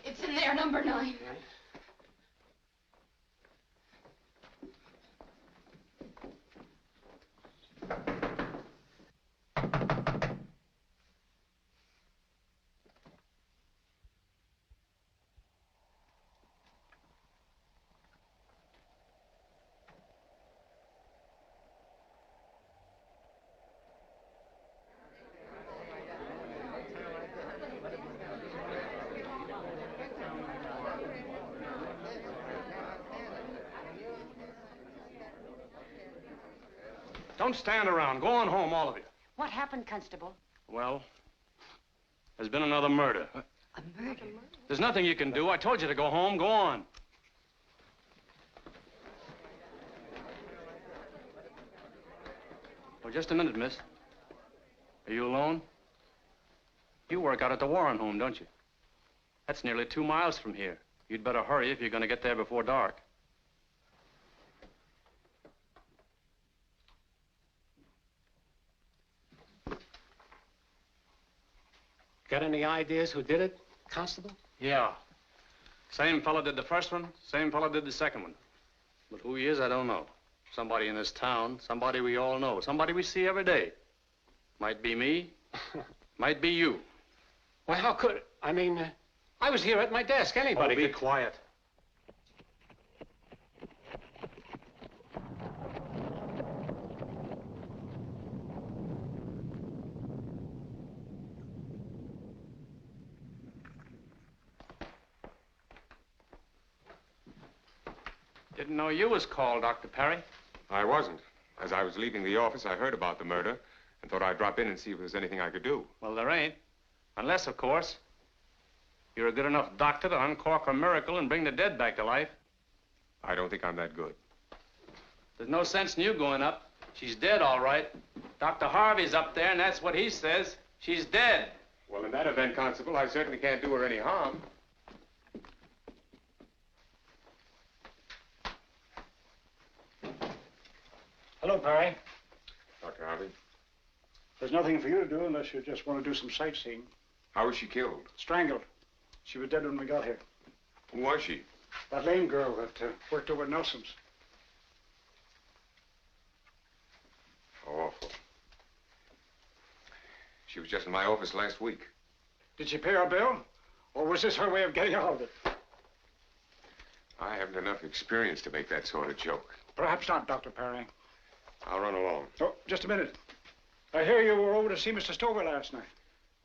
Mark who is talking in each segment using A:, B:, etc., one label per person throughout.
A: It's in there, number 9.
B: Don't stand around. Go on home, all of you.
C: What happened, Constable?
B: Well, there's been another murder.
C: A murder?
B: There's nothing you can do. I told you to go home. Go on. Oh, just a minute, miss. Are you alone? You work out at the Warren home, don't you? That's nearly 2 miles from here. You'd better hurry if you're going to get there before dark.
D: Got any ideas who did it, Constable?
B: Yeah. Same fella did the first one, same fella did the second one. But who he is, I don't know. Somebody in this town, somebody we all know, somebody we see every day. Might be me, might be you.
D: Well, how could... I mean, I was here at my desk. Anybody
B: be
D: could...
B: quiet. Didn't know you was called, Dr. Parry.
E: I wasn't. As I was leaving the office, I heard about the murder and thought I'd drop in and see if there's anything I could do.
B: Well, there ain't. Unless, of course, you're a good enough doctor to uncork a miracle and bring the dead back to life.
E: I don't think I'm that good.
B: There's no sense in you going up. She's dead, all right. Dr. Harvey's up there, and that's what he says. She's dead.
E: Well, in that event, Constable, I certainly can't do her any harm.
D: Hello, Parry.
E: Dr. Harvey.
A: There's nothing for you to do unless you just want to do some sightseeing.
E: How was she killed?
A: Strangled. She was dead when we got here.
E: Who was she?
A: That lame girl that worked over at Nelson's.
E: How awful. She was just in my office last week.
A: Did she pay our bill? Or was this her way of getting out of it?
E: I haven't enough experience to make that sort of joke.
A: Perhaps not, Dr. Parry.
E: I'll run along.
A: Oh, just a minute. I hear you were over to see Mr. Stover last night.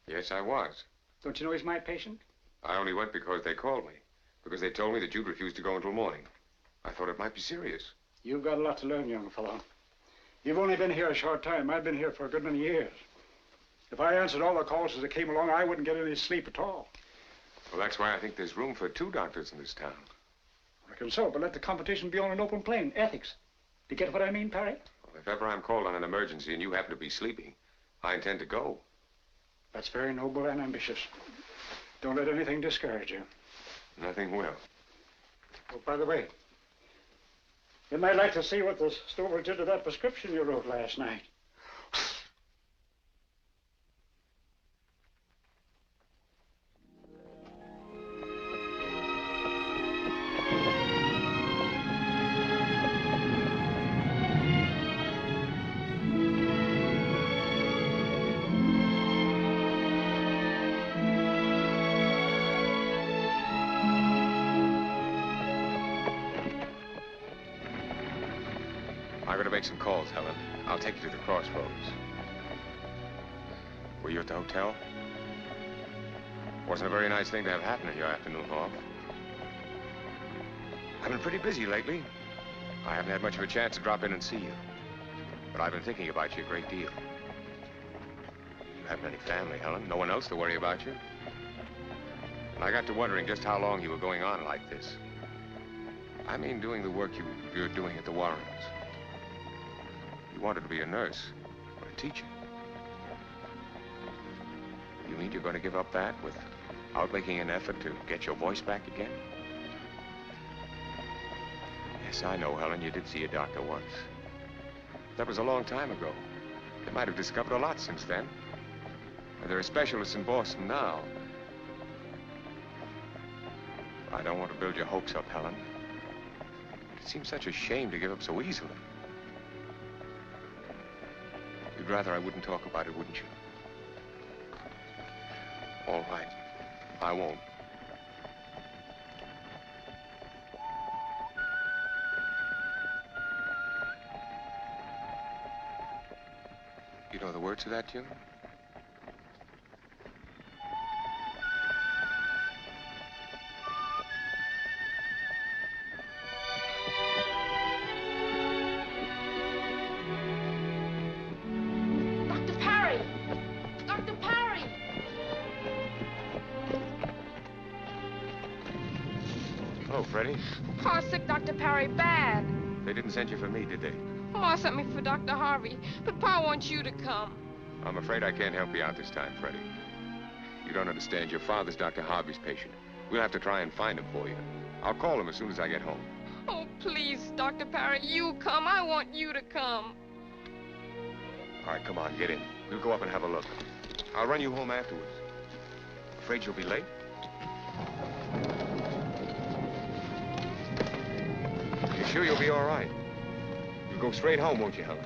E: Yes, I was.
A: Don't you know he's my patient?
E: I only went because they called me. Because they told me that you'd refuse to go until morning. I thought it might be serious.
A: You've got a lot to learn, young fellow. You've only been here a short time. I've been here for a good many years. If I answered all the calls as they came along, I wouldn't get any sleep at all.
E: Well, that's why I think there's room for 2 doctors in this town.
A: I reckon so, but let the competition be on an open plane. Ethics. Do you get what I mean, Parry?
E: Well, if ever I'm called on an emergency and you happen to be sleeping, I intend to go.
A: That's very noble and ambitious. Don't let anything discourage you.
E: Nothing will.
A: Oh, by the way, you might like to see what the Stover did to that prescription you wrote last night.
E: I'm going to make some calls, Helen. I'll take you to the crossroads. Were you at the hotel? Wasn't a very nice thing to have happen in your afternoon off. I've been pretty busy lately. I haven't had much of a chance to drop in and see you. But I've been thinking about you a great deal. You haven't any family, Helen. No one else to worry about you. And I got to wondering just how long you were going on like this. I mean, doing the work you're doing at the Warrens. You wanted to be a nurse or a teacher. You mean you're going to give up that without making an effort to get your voice back again? Yes, I know, Helen, you did see a doctor once. That was a long time ago. They might have discovered a lot since then. And there are specialists in Boston now. I don't want to build your hopes up, Helen. It seems such a shame to give up so easily. You'd rather I wouldn't talk about it, wouldn't you? All right. I won't. You know the words to that tune? Freddie?
F: Oh, sick Dr. Parry, bad.
E: They didn't send you for me, did they?
F: Ma sent me for Dr. Harvey, but Pa wants you to come.
E: I'm afraid I can't help you out this time, Freddie. You don't understand. Your father's Dr. Harvey's patient. We'll have to try and find him for you. I'll call him as soon as I get home.
F: Oh, please, Dr. Parry, you come. I want you to come.
E: All right, come on, get in. We'll go up and have a look. I'll run you home afterwards. Afraid you'll be late? You sure you'll be all right? You'll go straight home, won't you, Helen?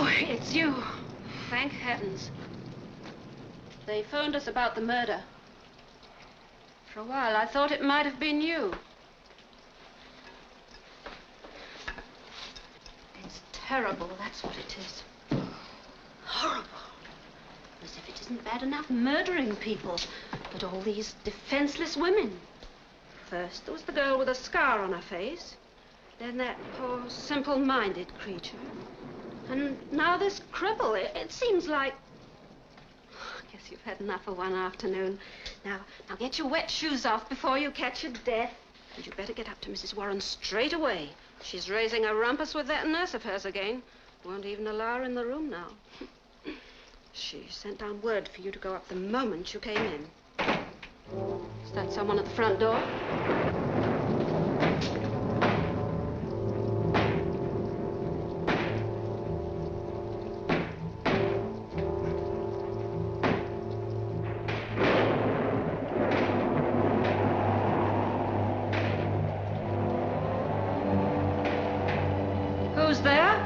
G: Oh, it's you. Thank heavens. They phoned us about the murder. For a while, I thought it might have been you. It's terrible, that's what it is. Horrible. As if it isn't bad enough murdering people, but all these defenseless women. First, there was the girl with a scar on her face. Then that poor, simple-minded creature. And now this cripple. It seems like... I guess you've had enough for one afternoon. Now get your wet shoes off before you catch your death. And you'd better get up to Mrs. Warren straight away. She's raising a rumpus with that nurse of hers again. Won't even allow her in the room now. She sent down word for you to go up the moment you came in. Is that someone at the front door? Who's there?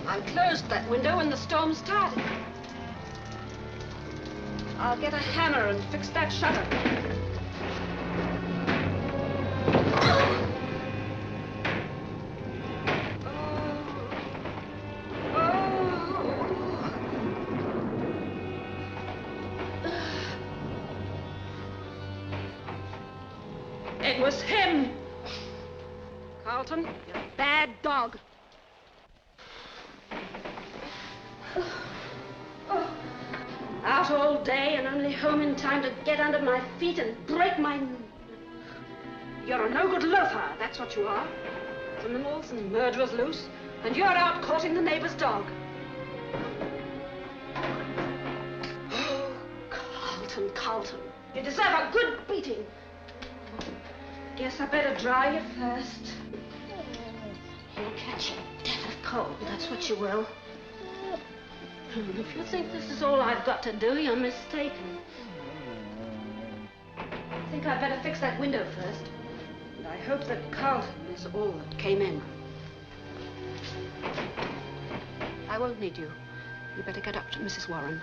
G: I closed that window when the storm started. I'll get a hammer and fix that shutter. It was him. Carlton, you're a bad dog. Out all day and only home in time to get under my feet and break my... You're a no-good loafer, that's what you are. Criminals and murderers loose, and you're out courting the neighbor's dog. Oh, Carlton, you deserve a good beating. Guess I better dry you first. You'll catch a death of cold, that's what you will. If you think this is all I've got to do, you're mistaken. I think I'd better fix that window first. And I hope that Carlton is all that came in. I won't need you. You better get up to Mrs. Warren.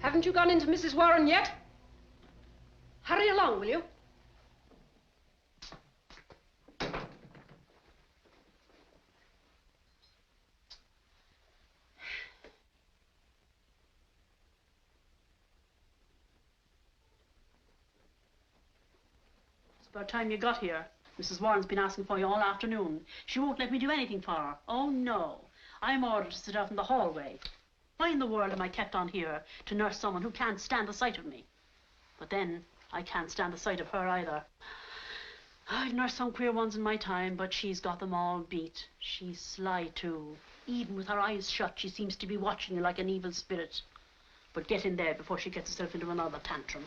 G: Haven't you gone into Mrs. Warren yet? Hurry along, will you?
H: It's about time you got here. Mrs. Warren's been asking for you all afternoon. She won't let me do anything for her. Oh, no. I'm ordered to sit out in the hallway. Why in the world am I kept on here to nurse someone who can't stand the sight of me? But then, I can't stand the sight of her either. I've nursed some queer ones in my time, but she's got them all beat. She's sly, too. Even with her eyes shut, she seems to be watching you like an evil spirit. But get in there before she gets herself into another tantrum.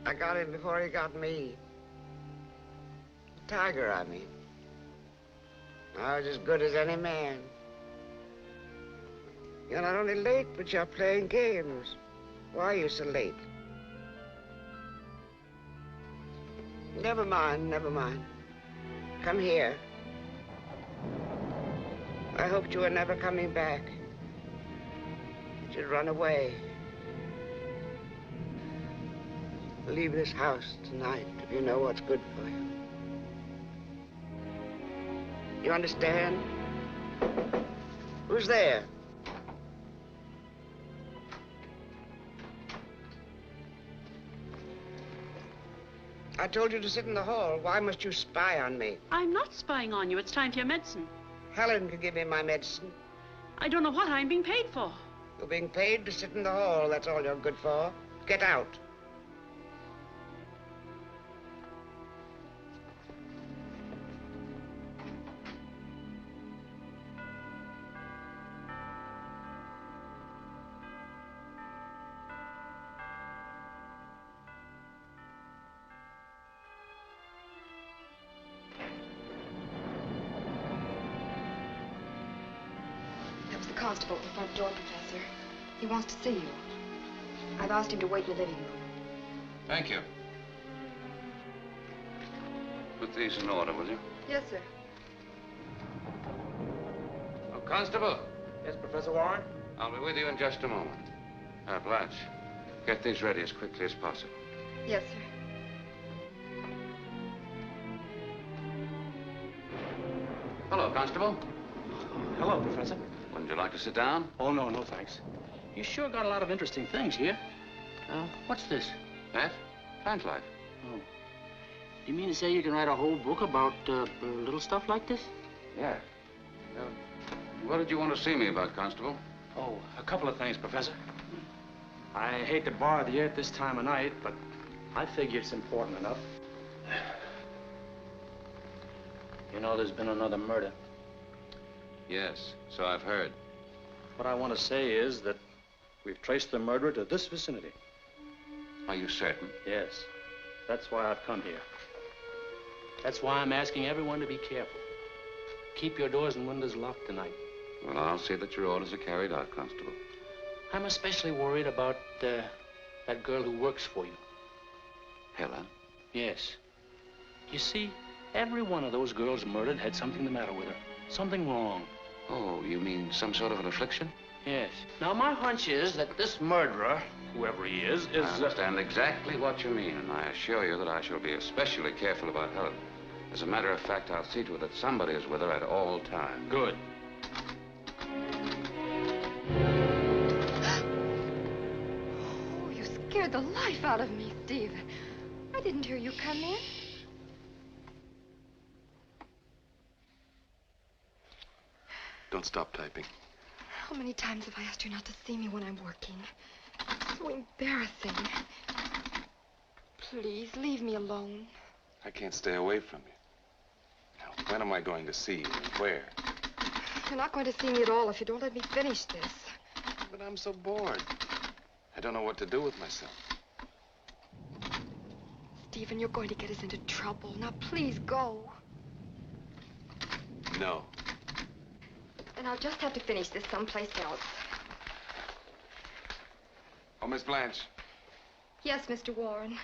I: I got him before he got me. Tiger, I mean. I was as good as any man. You're not only late, but you're playing games. Why are you so late? Never mind, never mind. Come here. I hoped you were never coming back. That you'd run away. Leave this house tonight if you know what's good for you. You understand? Who's there? I told you to sit in the hall. Why must you spy on me?
H: I'm not spying on you. It's time for your medicine.
I: Helen can give me my medicine.
H: I don't know what I'm being paid for.
I: You're being paid to sit in the hall. That's all you're good for. Get out.
J: Constable at the front door, Professor. He wants to see you. I've asked him to wait in the living room.
K: Thank you. Put these in order, will you?
J: Yes, sir.
K: Oh, Constable.
B: Yes, Professor Warren?
K: I'll be with you in just a moment. Blanche, get these ready as quickly as possible.
J: Yes, sir.
K: Hello, Constable.
B: Hello, Professor.
K: Wouldn't you like to sit down?
B: Oh, no, no, thanks. You sure got a lot of interesting things here. What's this?
K: That? Plant life.
B: Oh. You mean to say you can write a whole book about little stuff like this?
K: Yeah. What did you want to see me about, Constable?
B: Oh, a couple of things, Professor. I hate to bother you at this time of night, but I figure it's important enough. You know, there's been another murder.
K: Yes, so I've heard.
B: What I want to say is that we've traced the murderer to this vicinity.
K: Are you certain?
B: Yes. That's why I've come here. That's why I'm asking everyone to be careful. Keep your doors and windows locked tonight.
K: Well, I'll see that your orders are carried out, Constable.
B: I'm especially worried about that girl who works for you.
K: Helen?
B: Yes. You see, every one of those girls murdered had something the matter with her. Something wrong.
K: Oh, you mean some sort of an affliction?
B: Yes. Now, my hunch is that this murderer, whoever he is...
K: I understand exactly what you mean, and I assure you that I shall be especially careful about Helen. As a matter of fact, I'll see to it that somebody is with her at all times.
B: Good.
J: Oh, you scared the life out of me, Steve. I didn't hear you come in.
L: Don't stop typing.
J: How many times have I asked you not to see me when I'm working? It's so embarrassing. Please, leave me alone.
L: I can't stay away from you. Now, when am I going to see you and where?
J: You're not going to see me at all if you don't let me finish this.
L: But I'm so bored. I don't know what to do with myself.
J: Stephen, you're going to get us into trouble. Now, please go.
L: No.
J: Then I'll just have to finish this someplace else.
L: Oh, Miss Blanche.
J: Yes, Mr. Warren.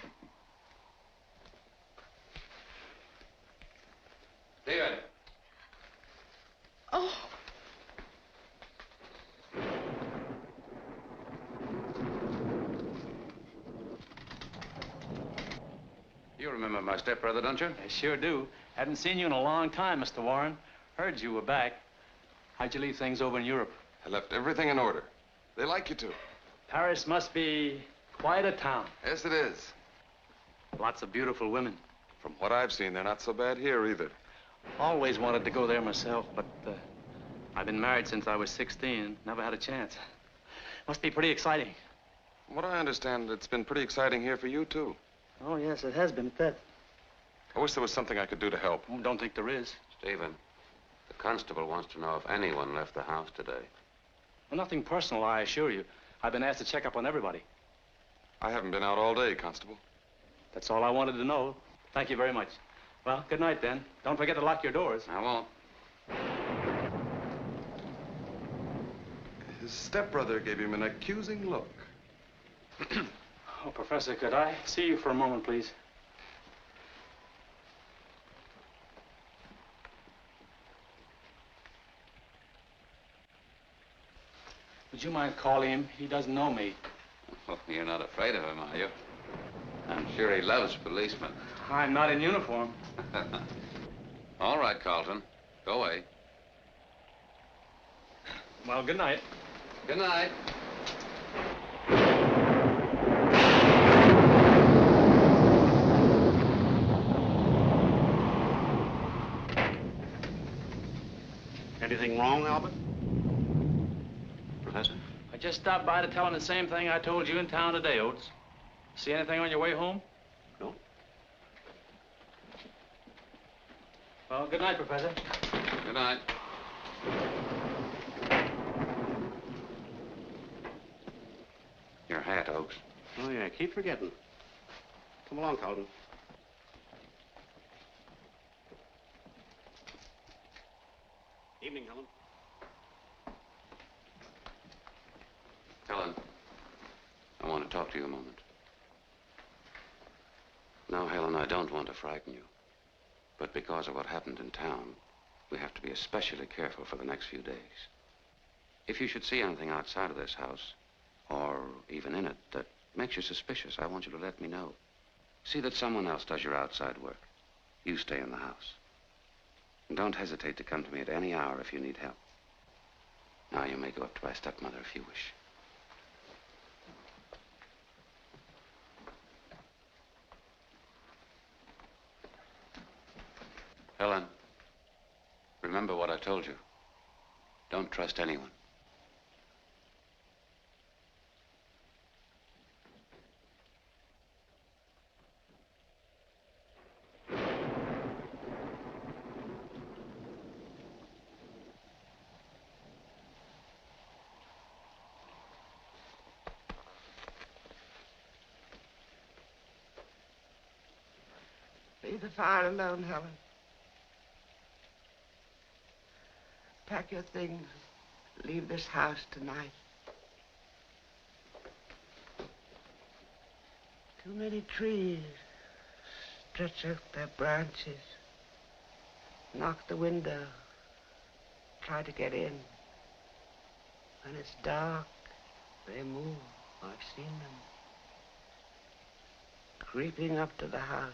K: David.
J: Oh.
K: You remember my stepbrother, don't you?
B: I sure do. Hadn't seen you in a long time, Mr. Warren. Heard you were back. How'd you leave things over in Europe?
L: I left everything in order. They like you to.
B: Paris must be quite a town.
L: Yes, it is.
B: Lots of beautiful women.
L: From what I've seen, they're not so bad here either.
B: Always wanted to go there myself, but I've been married since I was 16. Never had a chance. Must be pretty exciting.
L: From what I understand, it's been pretty exciting here for you, too.
B: Oh, yes, it has been at that.
L: I wish there was something I could do to help.
B: Oh, don't think there is.
K: Stephen, the constable wants to know if anyone left the house today.
B: Well, nothing personal, I assure you. I've been asked to check up on everybody.
L: I haven't been out all day, Constable.
B: That's all I wanted to know. Thank you very much. Well, good night, then. Don't forget to lock your doors.
K: I won't.
L: His stepbrother gave him an accusing look.
B: Oh, Professor, could I see you for a moment, please? Would you mind calling him? He doesn't know me.
K: Oh, you're not afraid of him, are you? I'm sure he loves policemen.
B: I'm not in uniform.
K: All right, Carlton. Go away.
B: Well, good night.
K: Good night.
D: Anything wrong, Albert?
K: Professor?
B: I just stopped by to tell him the same thing I told you in town today, Oates. See anything on your way home?
D: No.
B: Well, good night, Professor.
K: Good night. Your hat, Oakes.
D: Oh, yeah, keep forgetting. Come along, Carlton. Evening, Helen.
K: Helen, I want to talk to you a moment. Now, Helen, I don't want to frighten you, but because of what happened in town, we have to be especially careful for the next few days. If you should see anything outside of this house, or even in it, that makes you suspicious, I want you to let me know. See that someone else does your outside work. You stay in the house. And don't hesitate to come to me at any hour if you need help. Now, you may go up to my stepmother if you wish. Helen, remember what I told you. Don't trust anyone.
I: Leave the fire alone, Helen. Pack your things. Leave this house tonight. Too many trees stretch out their branches. Knock the window. Try to get in. When it's dark, they move. I've seen them. Creeping up to the house.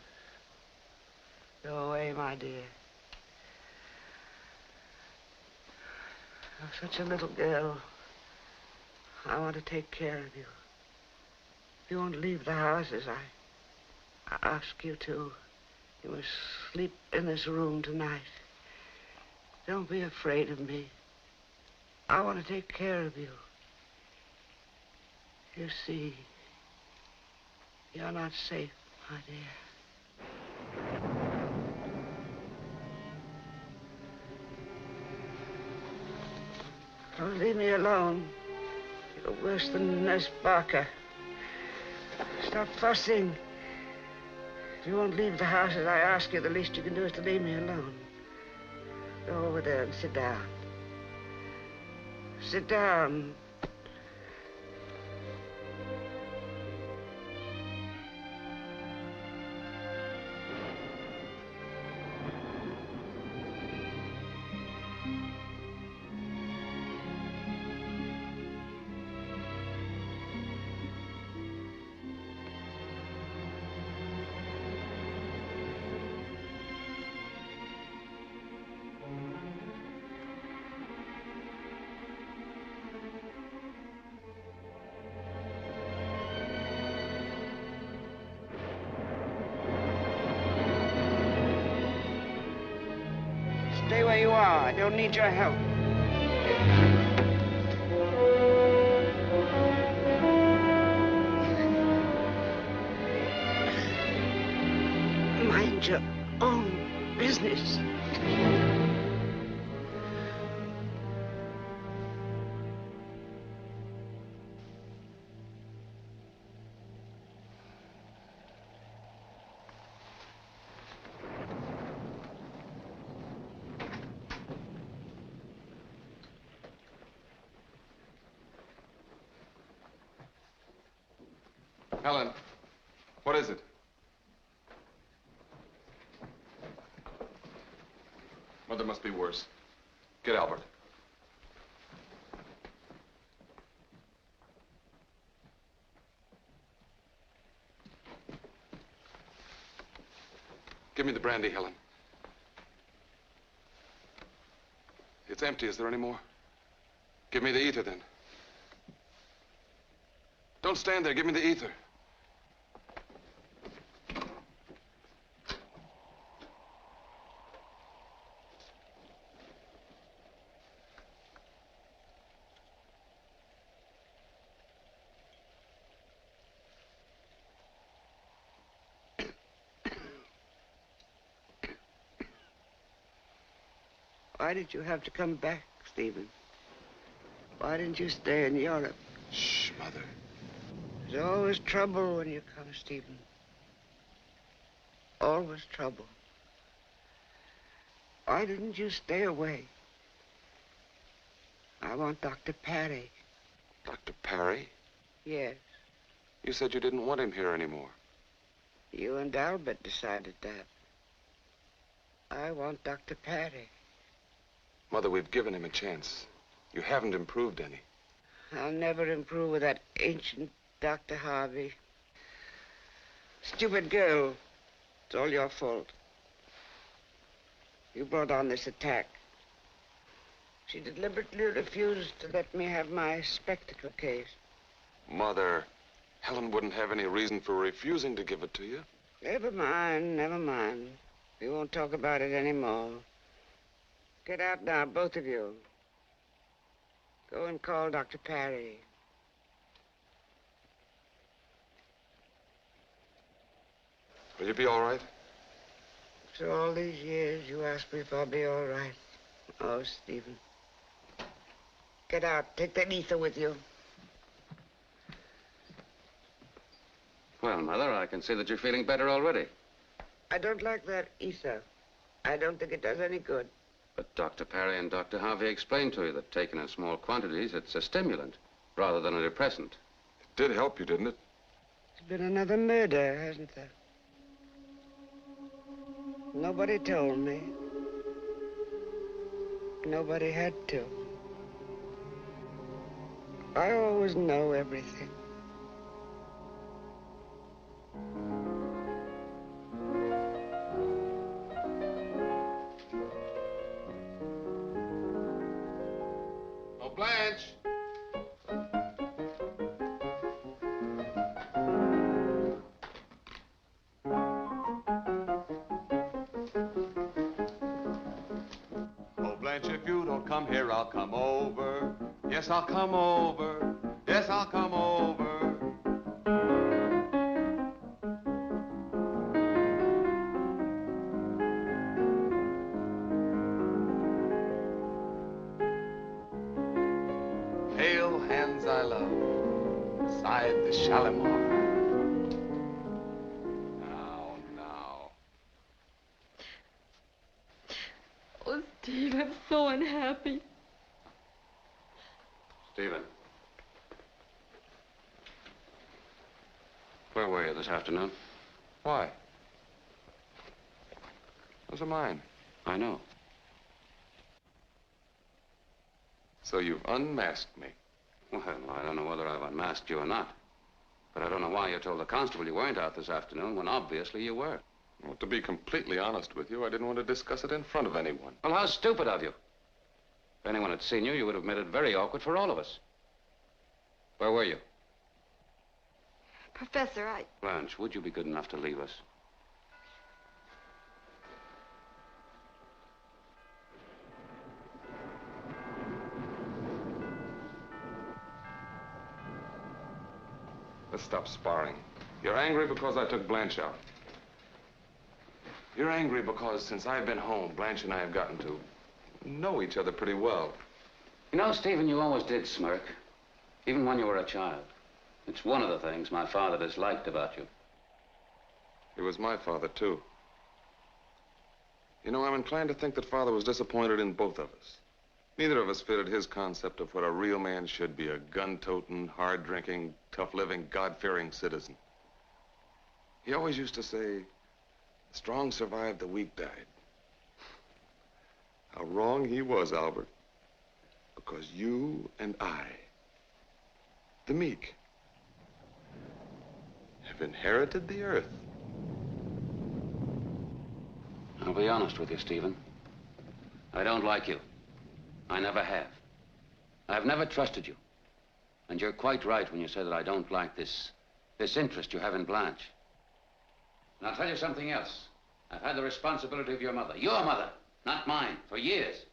I: Go away, my dear. You're such a little girl. I want to take care of you. If you won't leave the house as I ask you to, you must sleep in this room tonight. Don't be afraid of me. I want to take care of you. You see, you're not safe, my dear. Oh, leave me alone. You're worse than Nurse Barker. Stop fussing. If you won't leave the house as I ask you, the least you can do is to leave me alone. Go over there and sit down. Sit down. Stay where you are. I don't need your help. Mind your own business.
L: Helen, what is it? Mother must be worse. Get Albert. Give me the brandy, Helen. It's empty. Is there any more? Give me the ether, then. Don't stand there. Give me the ether.
I: Why did you have to come back, Stephen? Why didn't you stay in Europe?
L: Shh, Mother.
I: There's always trouble when you come, Stephen. Always trouble. Why didn't you stay away? I want Dr. Parry.
L: Dr. Parry?
I: Yes.
L: You said you didn't want him here anymore.
I: You and Albert decided that. I want Dr. Parry.
L: Mother, we've given him a chance. You haven't improved any.
I: I'll never improve with that ancient Dr. Harvey. Stupid girl. It's all your fault. You brought on this attack. She deliberately refused to let me have my spectacle case.
L: Mother, Helen wouldn't have any reason for refusing to give it to you.
I: Never mind, never mind. We won't talk about it anymore. Get out now, both of you. Go and call Dr. Parry.
L: Will you be all right?
I: After all these years, you ask me if I'll be all right. Oh, Stephen. Get out. Take that ether with you.
K: Well, Mother, I can see that you're feeling better already.
I: I don't like that ether. I don't think it does any good.
K: But Dr. Parry and Dr. Harvey explained to you that taken in small quantities, it's a stimulant rather than a depressant.
L: It did help you, didn't it?
I: There's been another murder, hasn't there? Nobody told me. Nobody had to. I always know everything.
L: Oh, Blanche!
M: Oh, Blanche, if you don't come here, I'll come over. Yes, I'll come over. Yes, I'll come over.
L: inside the Shalimar. Now.
F: Oh, Steve, I'm so unhappy.
K: Stephen. Where were you this afternoon?
L: Why? Those are mine.
K: I know.
L: So you've unmasked me.
K: Well, I don't know whether I've unmasked you or not. But I don't know why you told the constable you weren't out this afternoon when obviously you were.
L: Well, to be completely honest with you, I didn't want to discuss it in front of anyone.
K: Well, how stupid of you. If anyone had seen you, you would have made it very awkward for all of us. Where were you?
J: Professor,
K: Blanche, would you be good enough to leave us?
L: Let's stop sparring. You're angry because I took Blanche out. You're angry because since I've been home, Blanche and I have gotten to know each other pretty well.
K: You know, Stephen, you always did smirk, even when you were a child. It's one of the things my father disliked about you.
L: He was my father, too. You know, I'm inclined to think that Father was disappointed in both of us. Neither of us fitted his concept of what a real man should be, a gun-toting, hard-drinking, tough-living, God-fearing citizen. He always used to say, "The strong survived, the weak died." How wrong he was, Albert. Because you and I, the meek, have inherited the earth.
K: I'll be honest with you, Stephen. I don't like you. I never have. I've never trusted you. And you're quite right when you say that I don't like this interest you have in Blanche. And I'll tell you something else. I've had the responsibility of your mother, not mine, for years.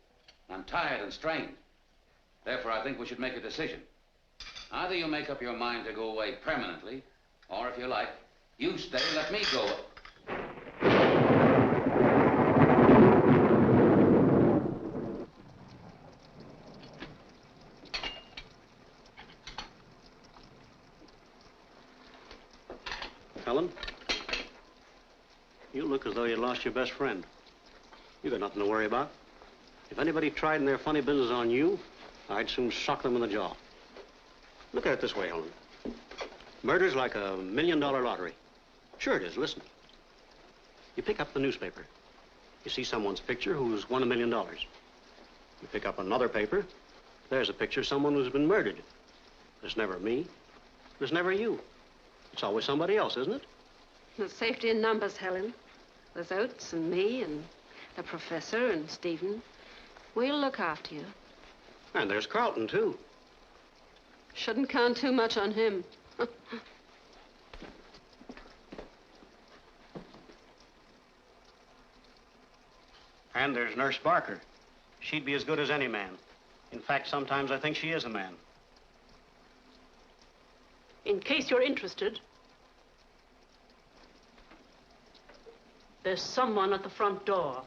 K: I'm tired and strained. Therefore, I think we should make a decision. Either you make up your mind to go away permanently, or if you like, you stay, let me go.
N: Helen, you look as though you lost your best friend. You got nothing to worry about. If anybody tried in their funny business on you, I'd soon sock them in the jaw. Look at it this way, Helen. Murder's like a $1 million lottery. Sure it is, listen. You pick up the newspaper. You see someone's picture who's won $1 million. You pick up another paper. There's a picture of someone who's been murdered. There's never me. There's never you. It's always somebody else, isn't it?
G: There's safety in numbers, Helen. There's Oates and me and the professor and Stephen. We'll look after you.
N: And there's Carlton, too.
G: Shouldn't count too much on him.
N: And there's Nurse Barker. She'd be as good as any man. In fact, sometimes I think she is a man.
H: In case you're interested, there's someone at the front door.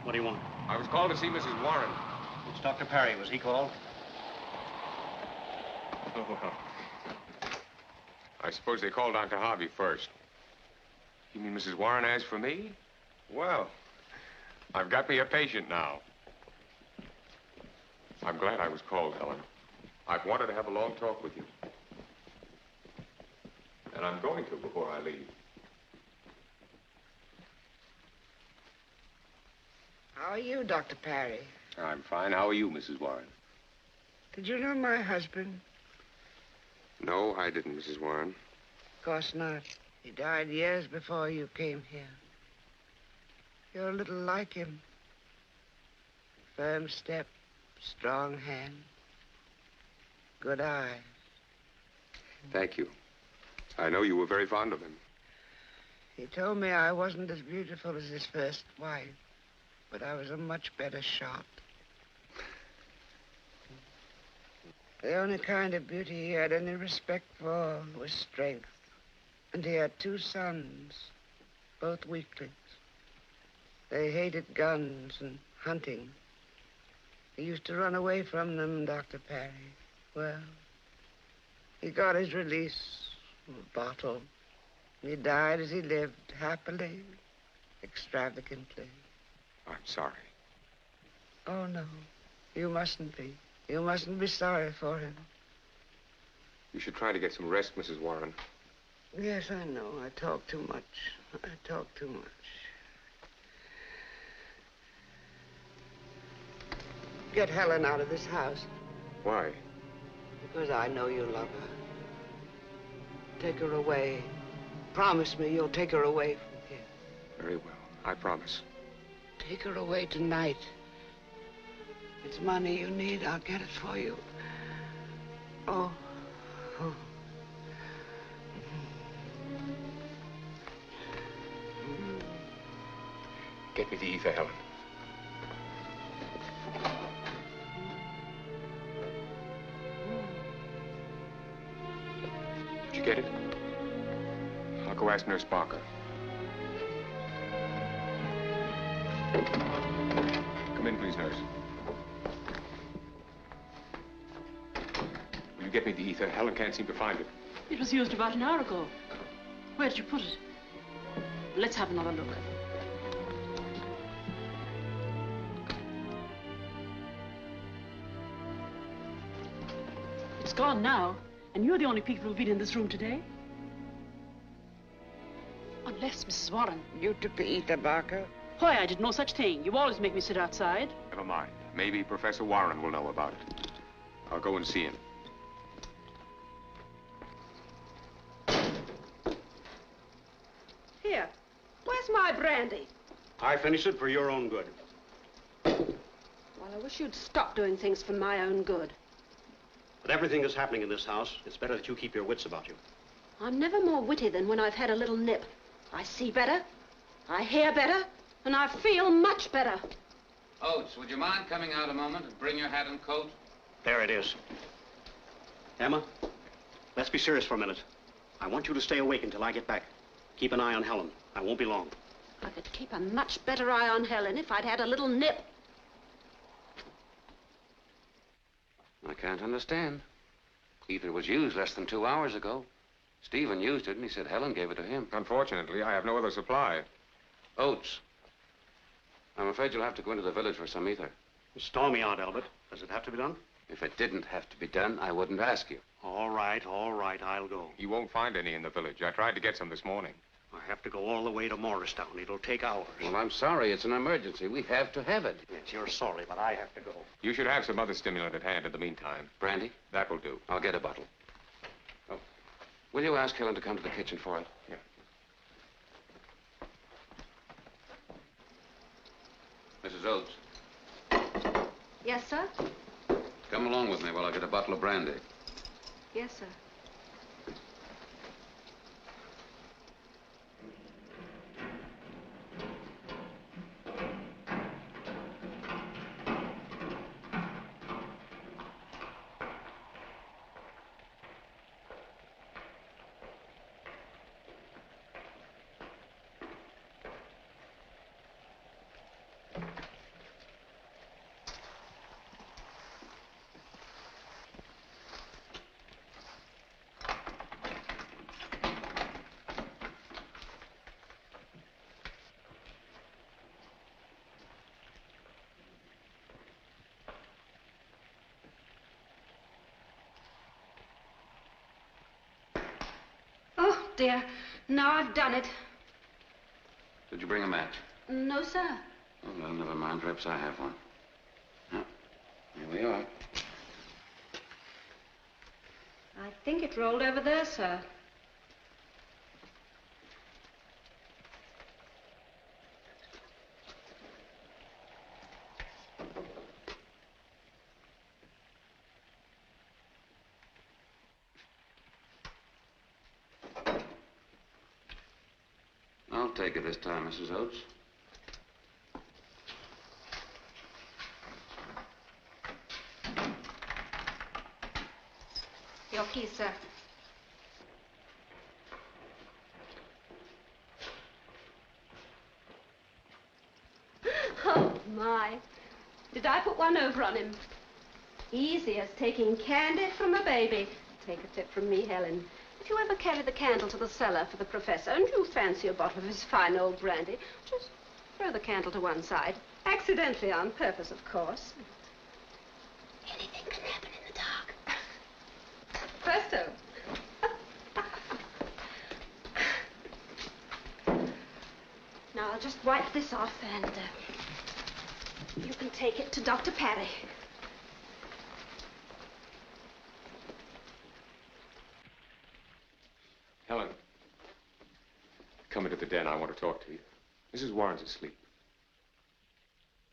N: What do you want?
E: I was called to see Mrs. Warren.
N: It's Dr. Parry. Was he called?
E: Oh, well. I suppose they called Dr. Harvey first. You mean Mrs. Warren asked for me? Well, I've got me a patient now. I'm glad I was called, Helen. I've wanted to have a long talk with you. And I'm going to before I leave.
I: How are you, Dr. Parry?
E: I'm fine. How are you, Mrs. Warren?
I: Did you know my husband?
E: No, I didn't, Mrs. Warren.
I: Of course not. He died years before you came here. You're a little like him. Firm step, strong hand, good eye.
E: Thank you. I know you were very fond of him.
I: He told me I wasn't as beautiful as his first wife, but I was a much better shot. The only kind of beauty he had any respect for was strength And he had 2 sons, both weaklings. They hated guns and hunting. He used to run away from them, Dr. Parry. Well, he got his release from a bottle. He died as he lived, happily, extravagantly.
E: I'm sorry.
I: Oh, no. You mustn't be. You mustn't be sorry for him.
E: You should try to get some rest, Mrs. Warren.
I: Yes, I know. I talk too much. I talk too much. Get Helen out of this house.
E: Why?
I: Because I know you love her. Take her away. Promise me you'll take her away from here.
E: Very well. I promise.
I: Take her away tonight. It's money you need. I'll get it for you. Oh. Oh.
E: Get me the ether, Helen. Did you get it? I'll go ask Nurse Barker. Come in, please, nurse. Will you get me the ether? Helen can't seem to find it.
H: It was used about an hour ago. Where did you put it? Let's have another look. It's gone now, and you're the only people who've been in this room today. Unless, Mrs. Warren.
I: You took the ether, Barker?
H: Why, I did no such thing. You always make me sit outside.
E: Never mind. Maybe Professor Warren will know about it. I'll go and see him.
G: Here. Where's my brandy?
N: I finished it for your own good.
G: Well, I wish you'd stop doing things for my own good.
N: With everything that's happening in this house, it's better that you keep your wits about you.
G: I'm never more witty than when I've had a little nip. I see better, I hear better, and I feel much better.
K: Oates, would you mind coming out a moment and bring your hat and coat?
N: There it is. Emma, let's be serious for a minute. I want you to stay awake until I get back. Keep an eye on Helen. I won't be long.
G: I could keep a much better eye on Helen if I'd had a little nip.
K: I can't understand. Ether was used less than 2 hours ago. Stephen used it, and he said Helen gave it to him.
E: Unfortunately, I have no other supply.
K: Oates, I'm afraid you'll have to go into the village for some ether.
N: Stormy out, Albert. Does it have to be done?
K: If it didn't have to be done, I wouldn't ask you.
N: All right, I'll go.
E: You won't find any in the village. I tried to get some this morning.
N: I have to go all the way to Morristown. It'll take hours.
K: Well, I'm sorry. It's an emergency. We have to have it.
N: Yes, you're sorry, but I have to go.
E: You should have some other stimulant at hand in the meantime.
K: Brandy?
E: That will do.
K: I'll get a bottle. Oh, will you ask Helen to come to the kitchen for it?
E: Yeah.
K: Mrs. Oates,
G: Yes, sir?
K: come along with me while I get a bottle of brandy.
G: Yes, sir. Oh, dear. Now I've done it.
K: Did you bring a match?
G: No, sir.
K: Oh, well, never mind. Perhaps I have one. Now, here we are.
G: I think it rolled over there, sir.
K: I'll take it this time, Mrs. Oates.
G: Your key, sir. Did I put one over on him? Easy as taking candy from a baby. Take a tip from me, Helen. If you ever carry the candle to the cellar for the professor and you fancy a bottle of his fine old brandy, just throw the candle to one side. Accidentally, on purpose, of course. Anything can happen in the dark. Presto. Now, I'll just wipe this off and you can take it to Dr. Parry.
E: Helen, come into the den. I want to talk to you. Mrs. Warren's asleep.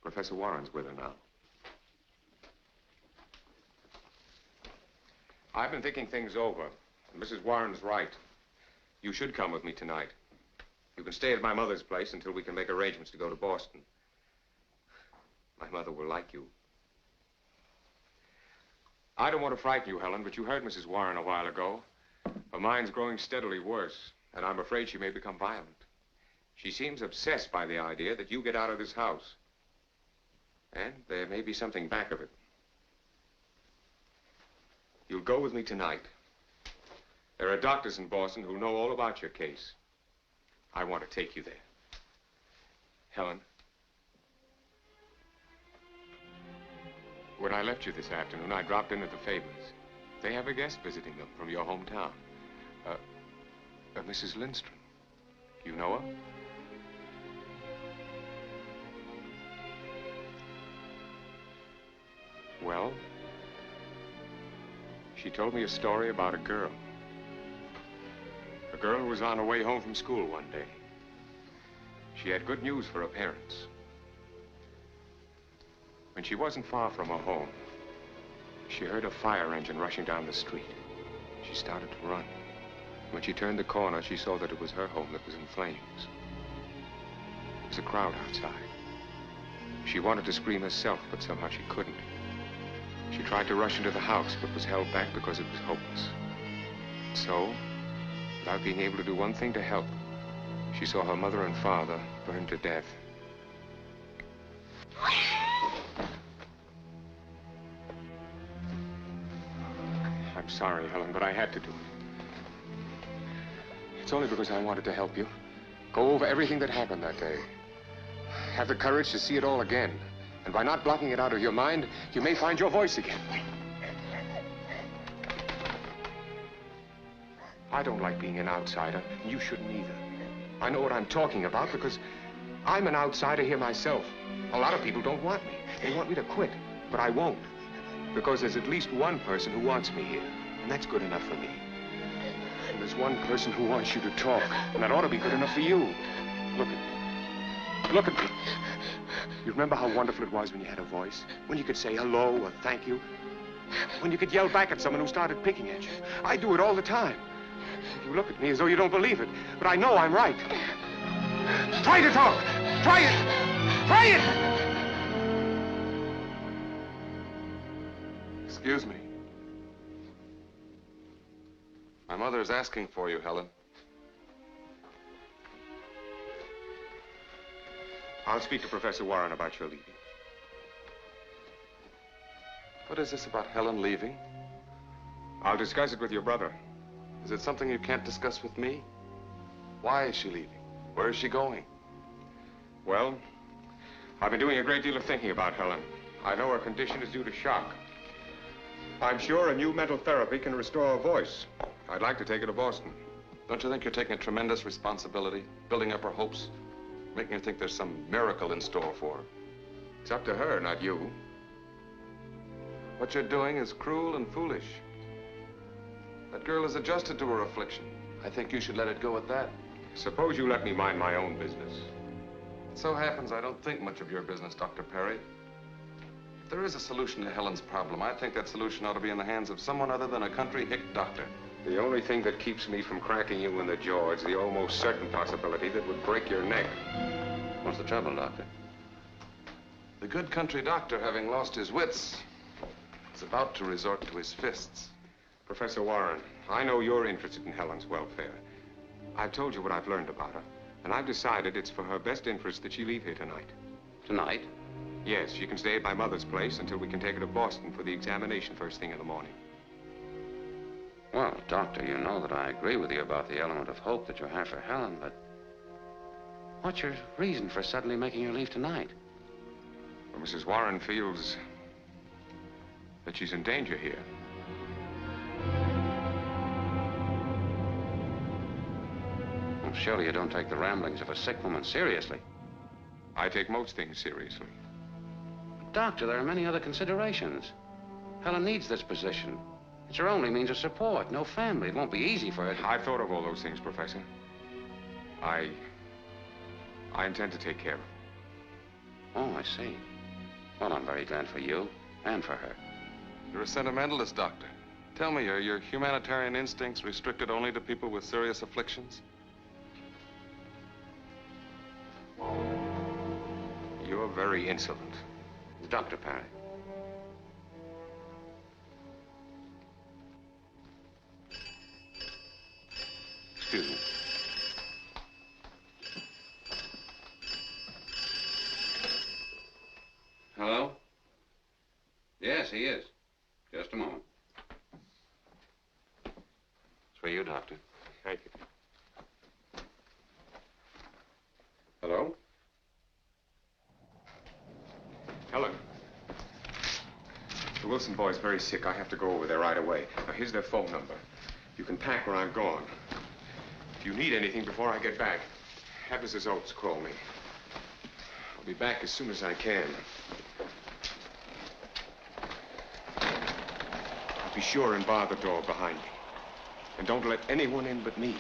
E: Professor Warren's with her now. I've been thinking things over, and Mrs. Warren's right. You should come with me tonight. You can stay at my mother's place until we can make arrangements to go to Boston. My mother will like you. I don't want to frighten you, Helen, but you heard Mrs. Warren a while ago. Her mind's growing steadily worse, and I'm afraid she may become violent. She seems obsessed by the idea that you get out of this house. And there may be something back of it. You'll go with me tonight. There are doctors in Boston who know all about your case. I want to take you there. Helen, when I left you this afternoon, I dropped in at the Fabers. They have a guest visiting them from your hometown. Mrs. Lindstrom. You know her? Well, she told me a story about a girl. A girl who was on her way home from school one day. She had good news for her parents. When she wasn't far from her home, she heard a fire engine rushing down the street. She started to run. When she turned the corner, she saw that it was her home that was in flames. There was a crowd outside. She wanted to scream herself, but somehow she couldn't. She tried to rush into the house, but was held back because it was hopeless. So, without being able to do one thing to help, she saw her mother and father burned to death. I'm sorry, Helen, but I had to do it. It's only because I wanted to help you. Go over everything that happened that day. Have the courage to see it all again. And by not blocking it out of your mind, you may find your voice again. I don't like being an outsider, and you shouldn't either. I know what I'm talking about because I'm an outsider here myself. A lot of people don't want me. They want me to quit, but I won't. Because there's at least one person who wants me here, and that's good enough for me. And there's one person who wants you to talk, and that ought to be good enough for you. Look at me. Look at me. You remember how wonderful it was when you had a voice? When you could say hello or thank you? When you could yell back at someone who started picking at you? I do it all the time. You look at me as though you don't believe it, but I know I'm right. Try to talk! Try it! Try it!
L: Excuse me. My mother is asking for you, Helen.
E: I'll speak to Professor Warren about your leaving.
L: What is this about Helen leaving?
E: I'll discuss it with your brother.
L: Is it something you can't discuss with me? Why is she leaving? Where is she going?
E: Well, I've been doing a great deal of thinking about Helen. I know her condition is due to shock. I'm sure a new mental therapy can restore her voice. I'd like to take her to Boston.
L: Don't you think you're taking a tremendous responsibility, building up her hopes, making her think there's some miracle in store for her?
E: It's up to her, not you.
L: What you're doing is cruel and foolish. That girl is adjusted to her affliction. I think you should let it go at that.
E: Suppose you let me mind my own business.
L: It so happens I don't think much of your business, Dr. Parry. If there is a solution to Helen's problem, I think that solution ought to be in the hands of someone other than a country hick doctor.
E: The only thing that keeps me from cracking you in the jaw is the almost certain possibility that would break your neck.
K: What's the trouble, Doctor?
L: The good country doctor, having lost his wits, is about to resort to his fists.
E: Professor Warren, I know you're interested in Helen's welfare. I've told you what I've learned about her, and I've decided it's for her best interest that she leave here tonight.
K: Tonight?
E: Yes, she can stay at my mother's place until we can take her to Boston for the examination first thing in the morning.
K: Well, Doctor, you know that I agree with you about the element of hope that you have for Helen, but what's your reason for suddenly making her leave tonight?
E: Well, Mrs. Warren feels that she's in danger here.
K: Well, surely you don't take the ramblings of a sick woman seriously.
E: I take most things seriously.
K: But, Doctor, there are many other considerations. Helen needs this position. It's her only means of support. No family. It won't be easy for her to...
E: I've thought of all those things, Professor. I intend to take care of her.
K: Oh, I see. Well, I'm very glad for you and for her.
L: You're a sentimentalist, Doctor. Tell me, are your humanitarian instincts restricted only to people with serious afflictions?
E: You're very insolent.
K: Dr. Parry. Excuse me. Hello? Yes, he is. Just a moment. It's for you, Doctor.
E: Thank you. Hello? Helen. The Wilson boy's very sick. I have to go over there right away. Now, here's their phone number. You can pack where I'm going. If you need anything before I get back, have Mrs. Oates call me. I'll be back as soon as I can. Be sure and bar the door behind me. And don't let anyone in but me.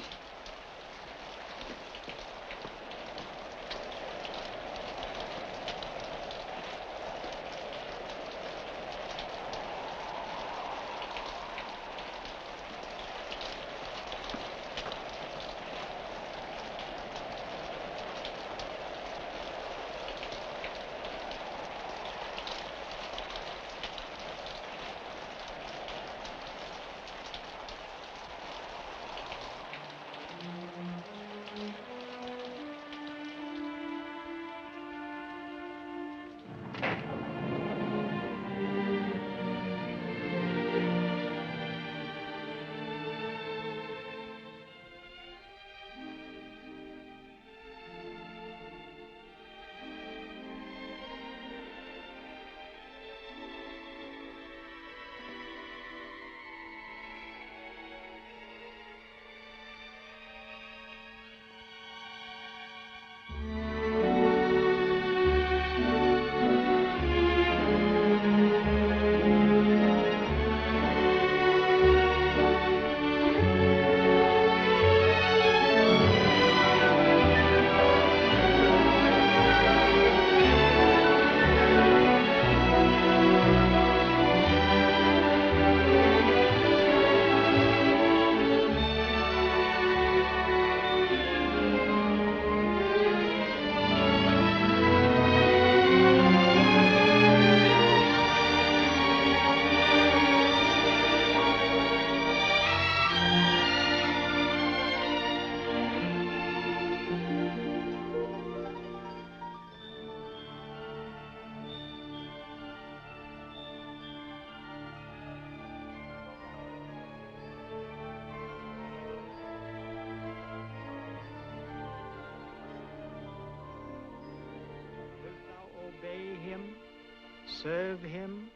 O: Serve him,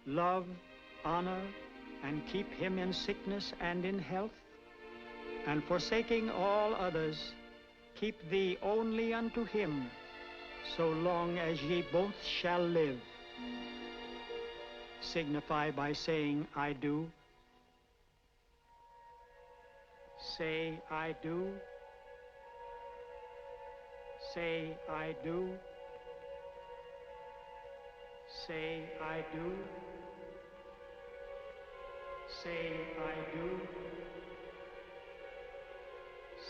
O: love, honor, and keep him in sickness and in health, and forsaking all others, keep thee only unto him, so long as ye both shall live. Signify by saying, I do. Say, I do. Say, I do. Say, I do. Say, I do.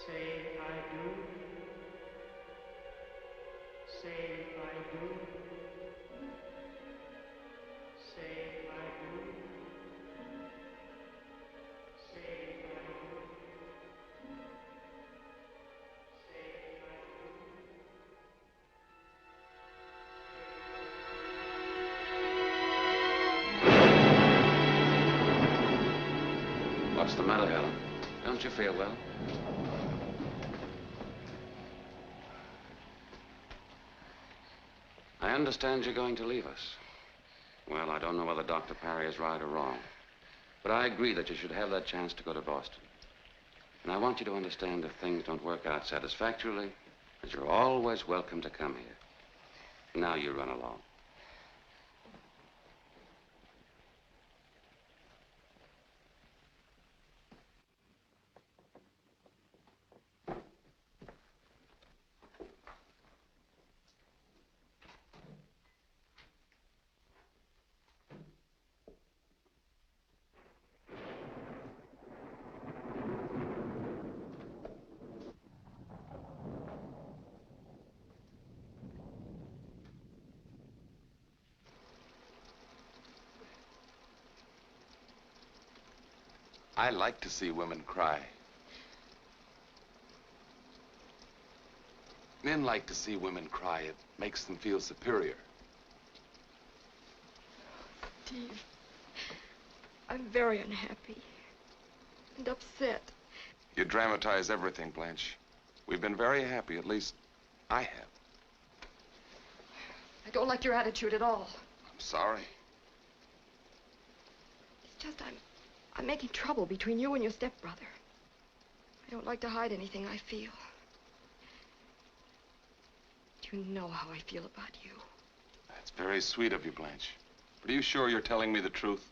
O: Say, I do. Say, I do. Say, I do. Say, I do. Say, I do.
K: What's the matter, Helen? Don't you feel well? I understand you're going to leave us. Well, I don't know whether Dr. Parry is right or wrong. But I agree that you should have that chance to go to Boston. And I want you to understand if things don't work out satisfactorily, that you're always welcome to come here. Now you run along.
L: I like to see women cry. Men like to see women cry. It makes them feel superior.
J: Steve, I'm very unhappy and upset.
L: You dramatize everything, Blanche. We've been very happy, at least I have.
J: I don't like your attitude at all.
L: I'm sorry.
J: It's just I'm making trouble between you and your stepbrother. I don't like to hide anything I feel. You know how I feel about you.
L: That's very sweet of you, Blanche. But are you sure you're telling me the truth?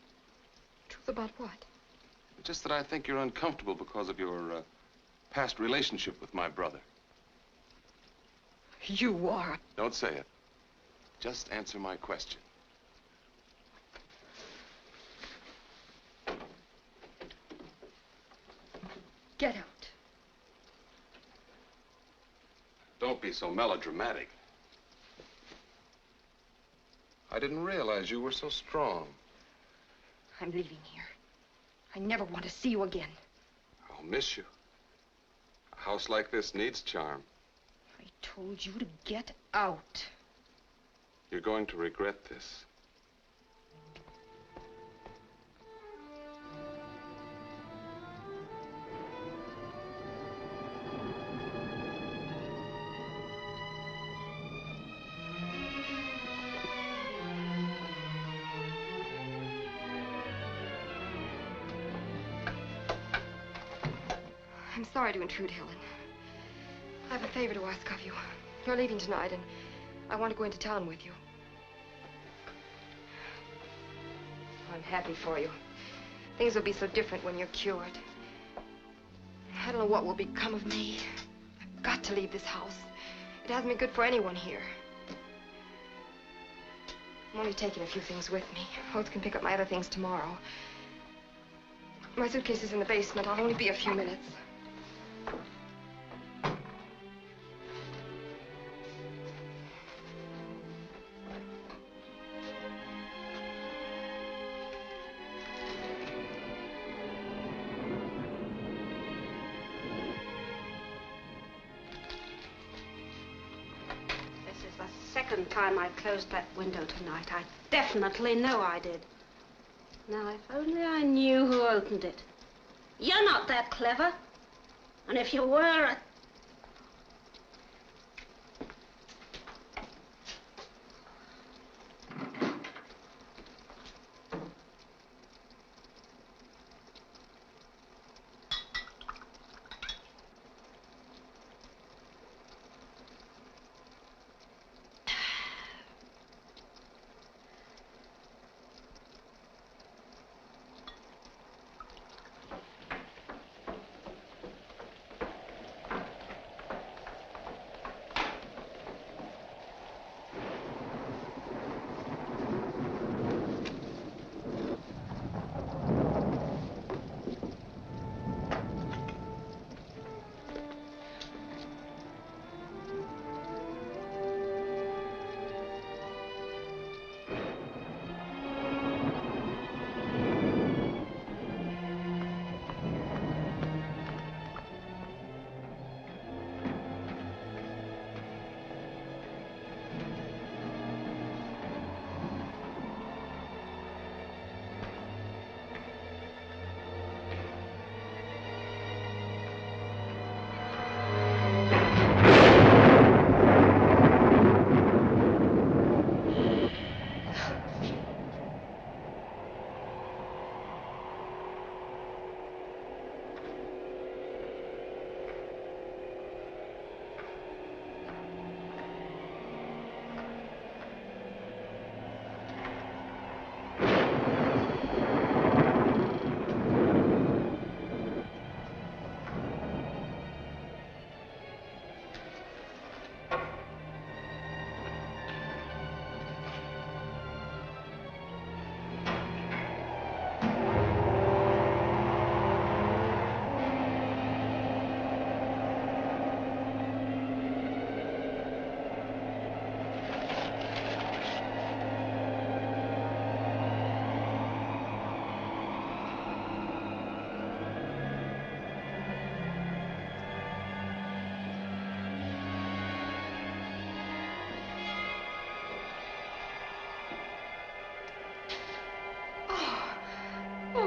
J: Truth about what?
L: Just that I think you're uncomfortable because of your past relationship with my brother.
J: You are.
L: Don't say it. Just answer my question.
J: Get out.
L: Don't be so melodramatic. I didn't realize you were so strong.
J: I'm leaving here. I never want to see you again.
L: I'll miss you. A house like this needs charm.
J: I told you to get out.
L: You're going to regret this.
J: I'm sorry to intrude, Helen. I have a favor to ask of you. You're leaving tonight, and I want to go into town with you. I'm happy for you. Things will be so different when you're cured. I don't know what will become of me. I've got to leave this house. It hasn't been good for anyone here. I'm only taking a few things with me. Oates can pick up my other things tomorrow. My suitcase is in the basement. I'll only be a few minutes.
G: Second time I closed that window tonight. I definitely know I did. Now, if only I knew who opened it. You're not that clever. And if you were,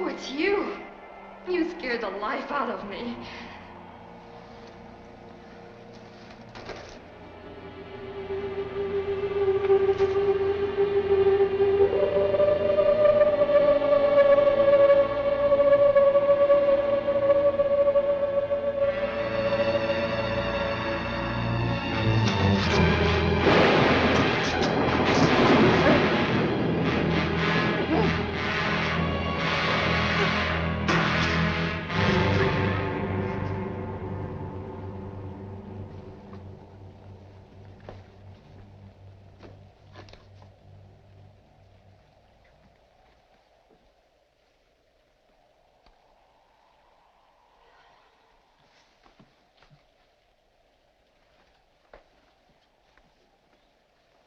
J: it's you. You scared the life out of me.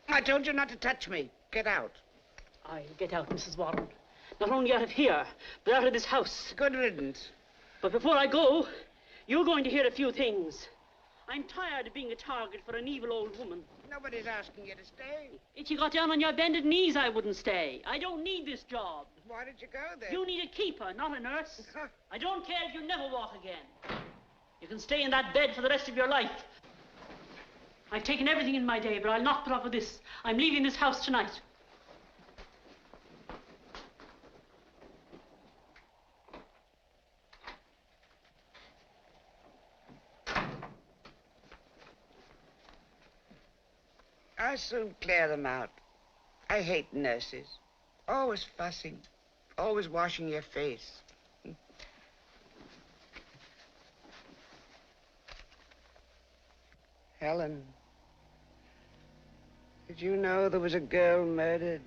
I: I told you not to touch me. Get out.
H: I'll get out, Mrs. Warren. Not only out of here, but out of this house.
I: Good riddance.
H: But before I go, you're going to hear a few things. I'm tired of being a target for an evil old woman.
I: Nobody's asking you to stay.
H: If you got down on your bended knees, I wouldn't stay. I don't need this job.
I: Why did you go then?
H: You need a keeper, not a nurse. I don't care if you never walk again. You can stay in that bed for the rest of your life. I've taken everything in my day, but I'll not put up with this. I'm leaving this house tonight.
I: I'll soon clear them out. I hate nurses. Always fussing. Always washing your face. Helen, did you know there was a girl murdered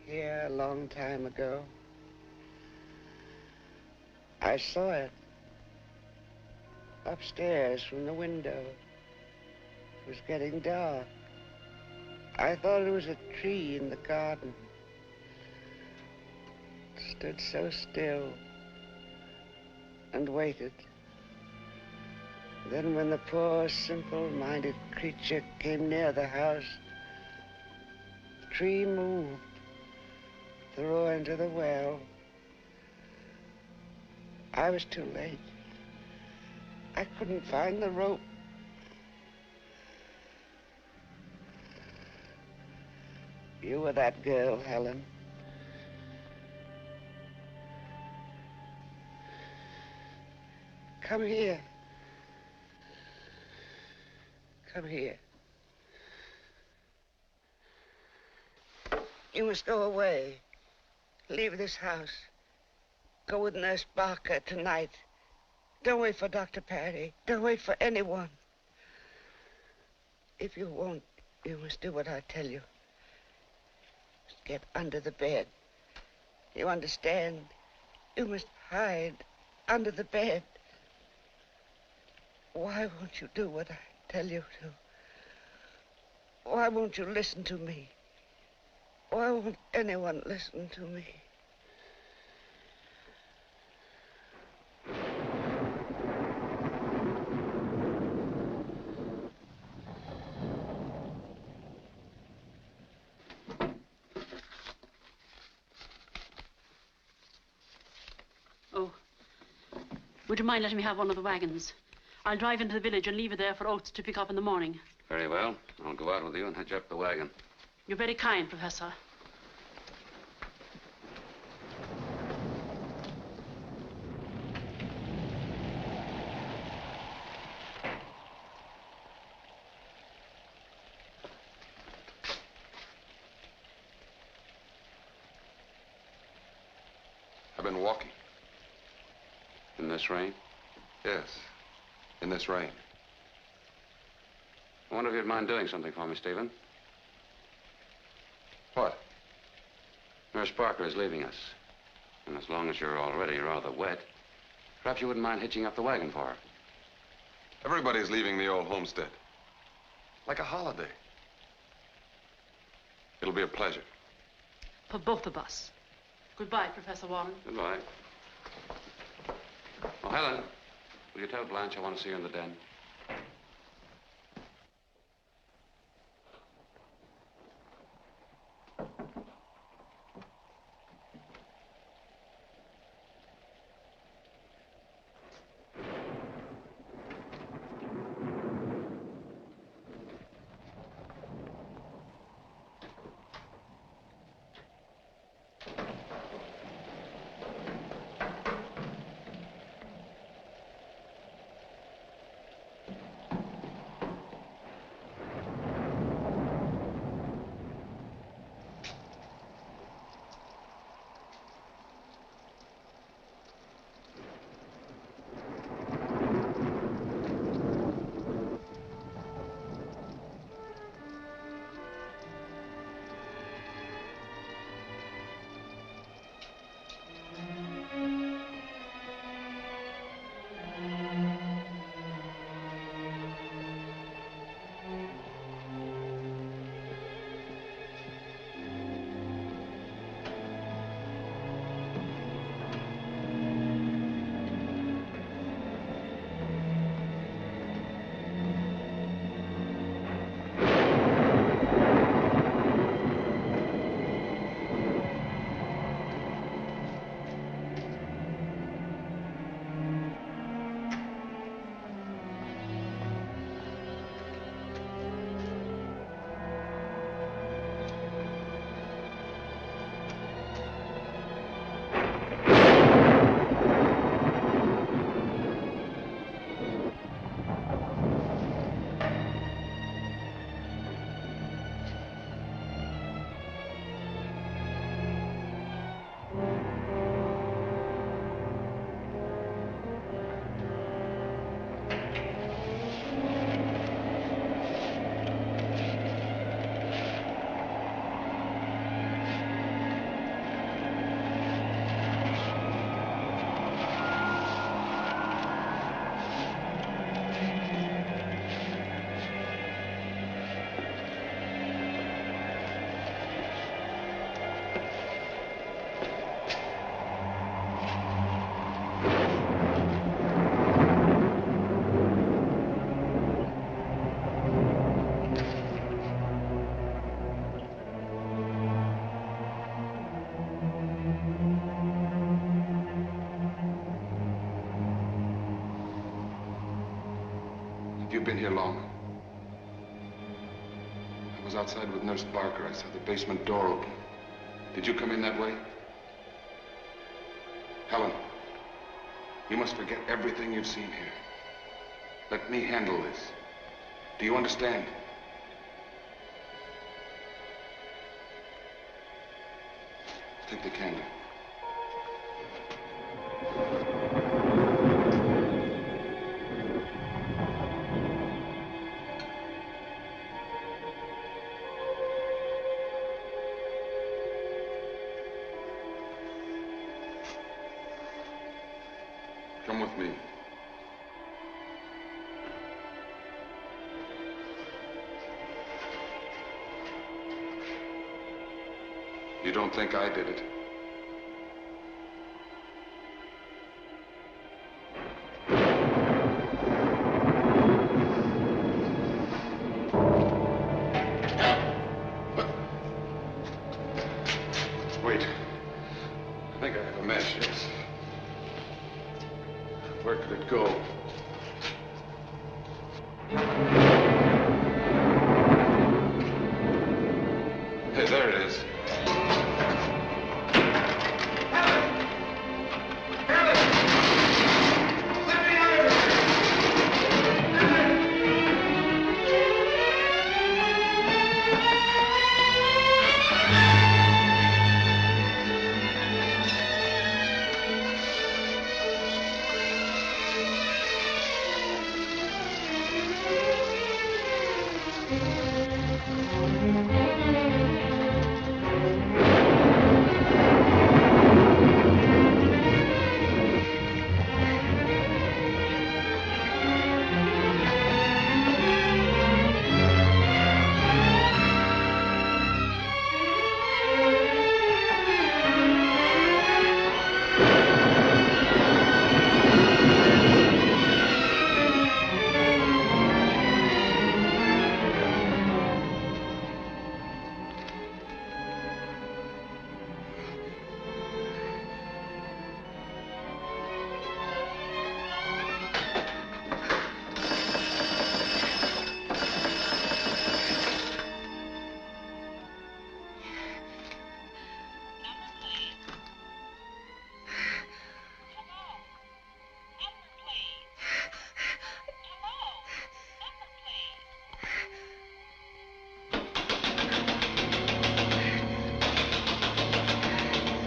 I: here a long time ago? I saw it. Upstairs from the window. It was getting dark. I thought it was a tree in the garden. Stood so still and waited. Then when the poor, simple-minded creature came near the house, the tree moved, threw her into the well. I was too late. I couldn't find the rope. You were that girl, Helen. Come here. Come here. You must go away. Leave this house. Go with Nurse Barker tonight. Don't wait for Dr. Parry. Don't wait for anyone. If you won't, you must do what I tell you. Just get under the bed. You understand? You must hide under the bed. Why won't you do what I tell you to? Why won't you listen to me? Why won't anyone listen to me?
H: Oh, would you mind letting me have one of the wagons? I'll drive into the village and leave it there for Oates to pick up in the morning.
K: Very well. I'll go out with you and hitch up the wagon.
H: You're very kind, Professor.
L: I've been walking.
K: In this rain?
L: Yes, in this rain.
K: I wonder if you'd mind doing something for me, Stephen.
L: What?
K: Nurse Parker is leaving us. And as long as you're already rather wet, perhaps you wouldn't mind hitching up the wagon for her.
L: Everybody's leaving the old homestead. Like a holiday. It'll be a pleasure.
H: For both of us. Goodbye, Professor Warren.
K: Goodbye. Oh, Helen, will you tell Blanche I want to see her in the den?
L: you been here long? I was outside with Nurse Barker. I saw the basement door open. Did you come in that way? Helen, you must forget everything you've seen here. Let me handle this. Do you understand? Take the candle. Come with me. You don't think I did it? Wait. I think I have a match, yes. Where could it go? Hey, there it is.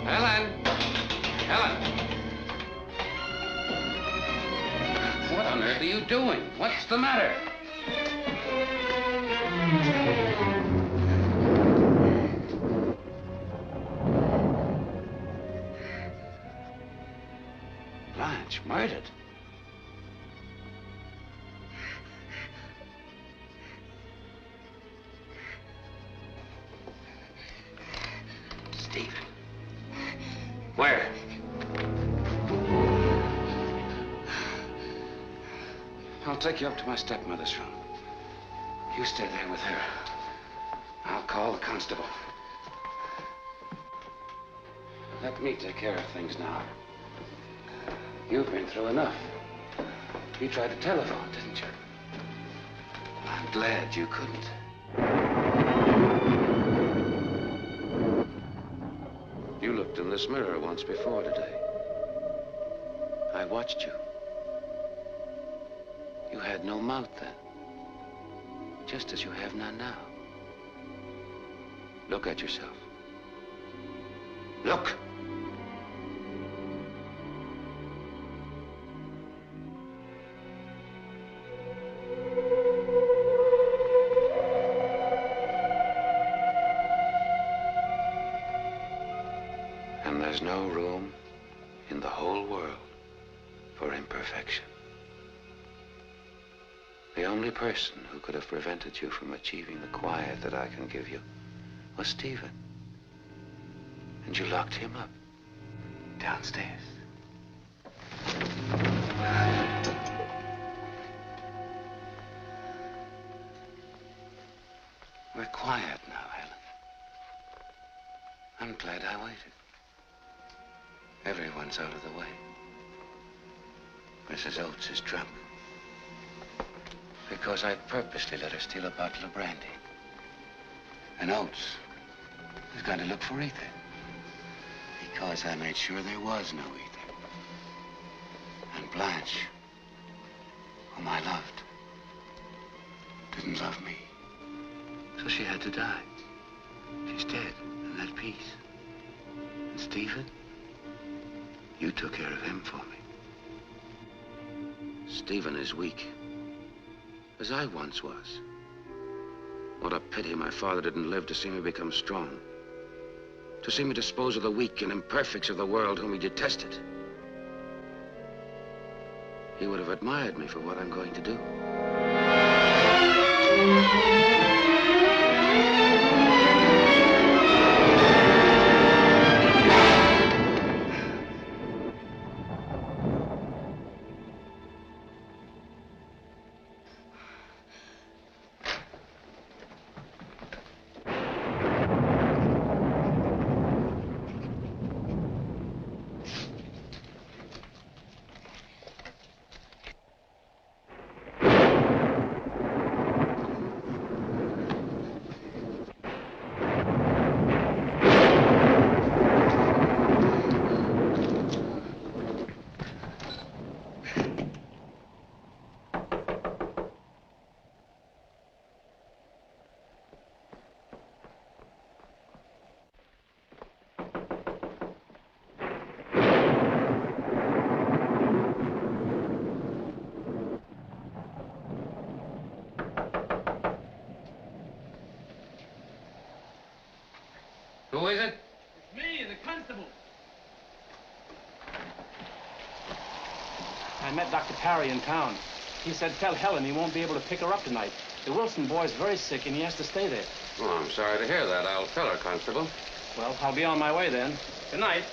K: Helen! Helen! What on earth are you doing? What's the matter? Blanche, murdered? Stephen. Where? I'll take you up to my stepmother's room. You stay there with her. I'll call the constable. Let me take care of things now. You've been through enough. You tried to telephone, didn't you? I'm glad you couldn't. You looked in this mirror once before today. I watched you. You had no mouth then, just as you have none now. Look at yourself. Look! And there's no room in the whole world for imperfection. The only person who could have prevented you from achieving the quiet that I can give you was Stephen. And you locked him up downstairs. We're quiet now, Helen. I'm glad I waited. Everyone's out of the way. Mrs. Oates is drunk. Because I purposely let her steal a bottle of brandy. And Oates was going to look for ether. Because I made sure there was no ether. And Blanche, whom I loved, didn't love me. So she had to die. She's dead in that piece. And Stephen, you took care of him for me. Stephen is weak, as I once was. What a pity my father didn't live to see me become strong. To see me dispose of the weak and imperfects of the world whom he detested. He would have admired me for what I'm going to do. Who is it?
B: It's me, the constable. I met Dr. Parry in town. He said tell Helen he won't be able to pick her up tonight. The Wilson boy's very sick and he has to stay there.
K: Oh, I'm sorry to hear that. I'll tell her, Constable.
B: Well, I'll be on my way then. Good night.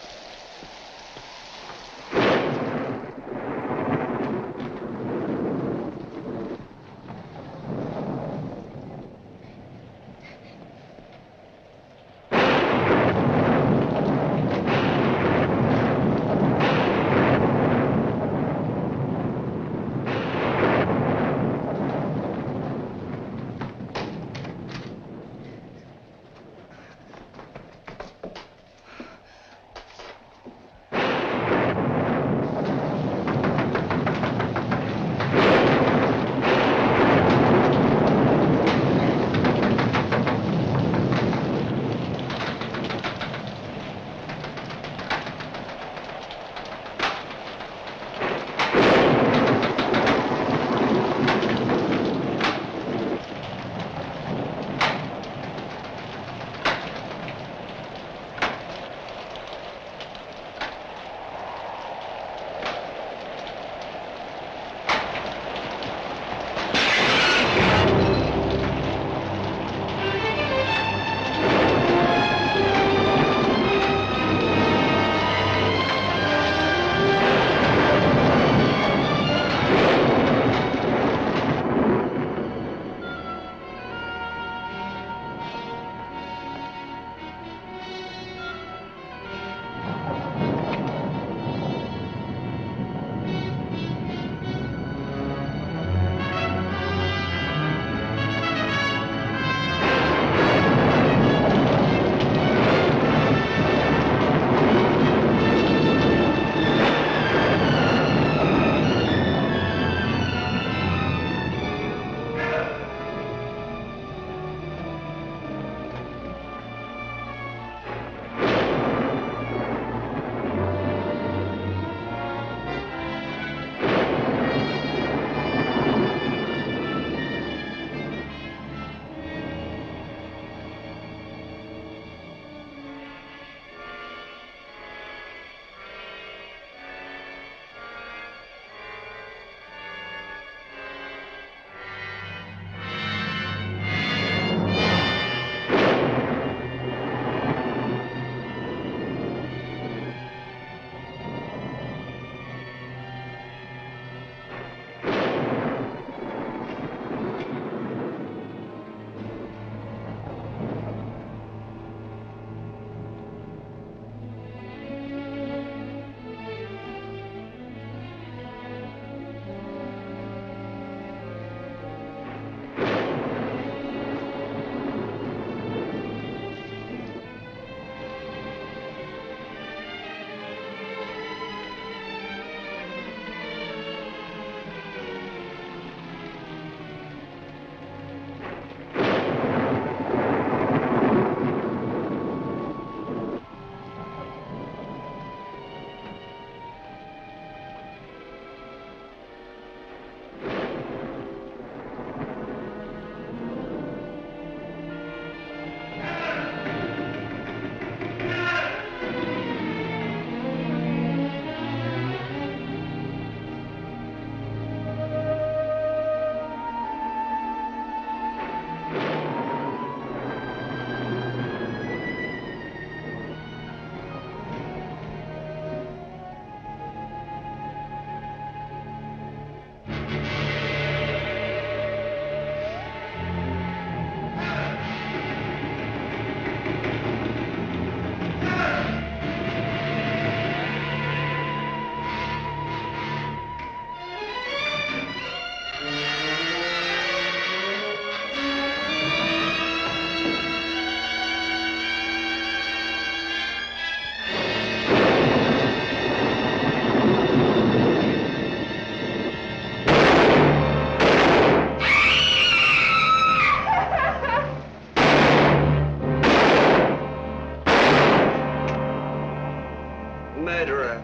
I: murderer.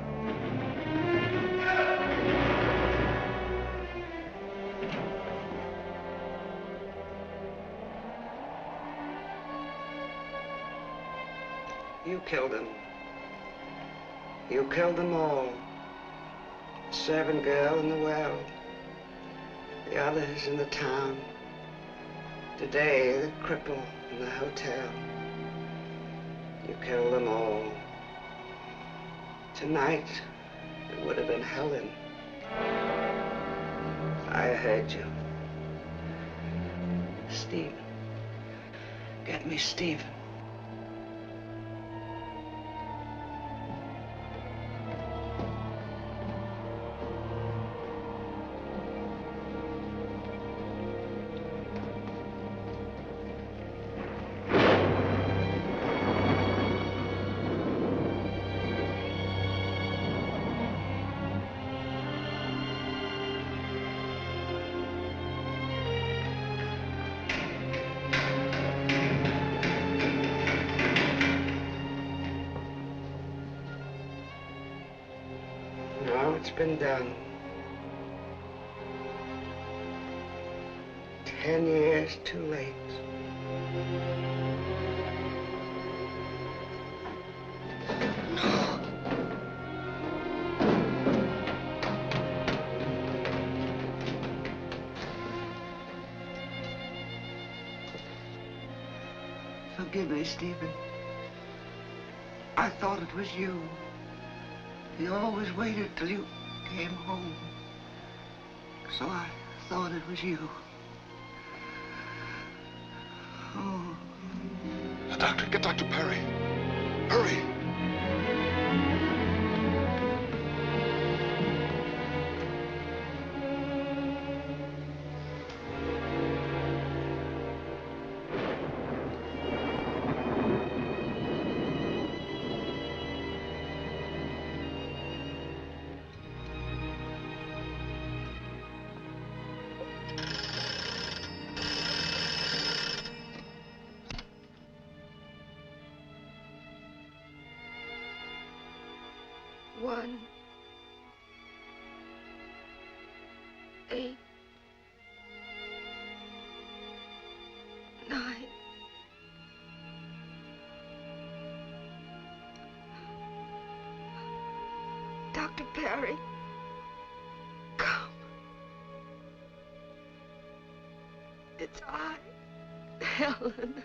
I: You killed him. You killed them all. The servant girl in the well. The others in the town. Today, the cripple in the hotel. You killed them all. Tonight, it would have been Helen. I heard you. Stephen. Get me Stephen. It's been done. 10 years too late. No. Forgive me, Stephen. I thought it was you. You always waited till you came home. So I thought it was you. Oh.
L: The doctor, get Dr. Parry. Hurry.
I: One, 8, 9. Dr. Parry, come. It's I, Helen.